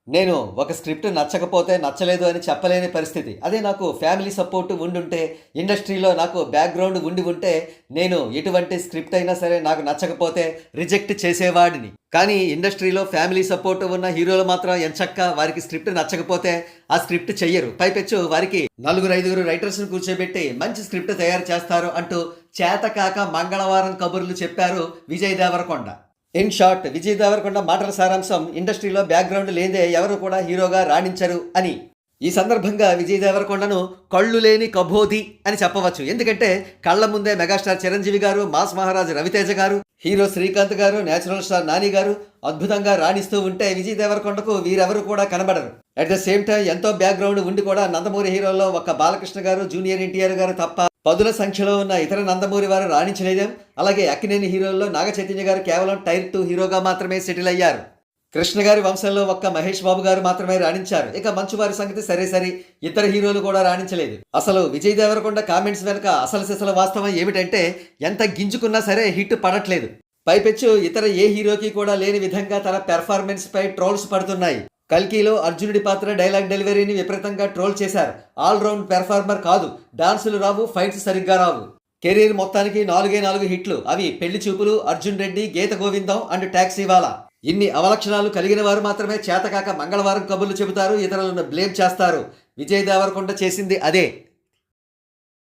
నేను ఒక స్క్రిప్ట్ నచ్చకపోతే నచ్చలేదు అని చెప్పలేని పరిస్థితి. అదే నాకు ఫ్యామిలీ సపోర్ట్ ఉండుంటే, ఇండస్ట్రీలో నాకు బ్యాక్‌గ్రౌండ్ ఉండి ఉంటే, నేను ఎటువంటి స్క్రిప్ట్ అయినా సరే నాకు నచ్చకపోతే రిజెక్ట్ చేసేవాడిని. కానీ ఇండస్ట్రీలో ఫ్యామిలీ సపోర్ట్ ఉన్న హీరోలు మాత్రం ఎంచక్కా వారికి స్క్రిప్ట్ నచ్చకపోతే ఆ స్క్రిప్ట్ చెయ్యరు. పైపెచ్చు వారికి నలుగురు, ఐదుగురు రైటర్స్‌ని కూర్చోబెట్టి మంచి స్క్రిప్ట్ తయారు చేస్తారు అంటూ చేతకాక మంగళవారం కబుర్లు చెప్పారు విజయ్ దేవరకొండ. ఇన్ షార్ట్ విజయ్ దేవరకొండ మాటల సారాంశం ఇండస్ట్రీలో బ్యాక్‌గ్రౌండ్ లేనిదే ఎవరు కూడా హీరోగా రాణించరు అని. ఈ సందర్భంగా విజయ్ దేవరకొండను కళ్ళు లేని కబోది అని చెప్పవచ్చు. ఎందుకంటే కళ్ళ ముందే మెగాస్టార్ చిరంజీవి గారు, మాస్ మహారాజ్ రవితేజ గారు, హీరో శ్రీకాంత్ గారు, నేచురల్ స్టార్ నాని గారు అద్భుతంగా రాణిస్తూ ఉంటే విజయ్ దేవరకొండకు వీరెవరు కూడా కనబడరు. అట్ ద సేమ్ టైం ఎంతో బ్యాక్‌గ్రౌండ్ ఉండి కూడా నందమూరి హీరోల్లో ఒక్క బాలకృష్ణ గారు, జూనియర్ ఎన్టీఆర్ గారు తప్ప పదుల సంఖ్యలో ఉన్న ఇతర నందమూరి వారు రాణించలేదేం. అలాగే అక్కినేని హీరోల్లో నాగ చైతన్య గారు కేవలం టైర్ 2 హీరోగా మాత్రమే సెటిల్ అయ్యారు. కృష్ణ గారి వంశంలో ఒక్క మహేష్ బాబు గారు మాత్రమే రాణించారు. ఇక మంచు వారి సంగతి సరే ఇతర హీరోలు కూడా రాణించలేదు. అసలు విజయ్ దేవరకొండ కామెంట్స్ వెనక అసలు సిసల వాస్తవం ఏమిటంటే ఎంత గింజుకున్నా సరే హిట్ పడట్లేదు. పైపెచ్చు ఇతర ఏ హీరోకి కూడా లేని విధంగా తన పెర్ఫార్మెన్స్ పై ట్రోల్స్ పడుతున్నాయి. కల్కిలో అర్జునుడి పాత్ర డైలాగ్ డెలివరీని విపరీతంగా ట్రోల్ చేశారు. ఆల్ రౌండ్ పెర్ఫార్మర్ కాదు, డాన్సులు రావు, ఫైట్స్ సరిగ్గా రావు. కెరీర్ మొత్తానికి 4 హిట్లు. అవి పెళ్లి చూపులు, అర్జున్ రెడ్డి, గీత గోవిందం అండ్ టాక్సీవాలా. ఇన్ని అవలక్షణాలు కలిగిన వారు మాత్రమే చేతకాక మంగళవారం కబుర్లు చెబుతారు, ఇతరులను బ్లేమ్ చేస్తారు. విజయ్ దేవరకొండ చేసింది అదే.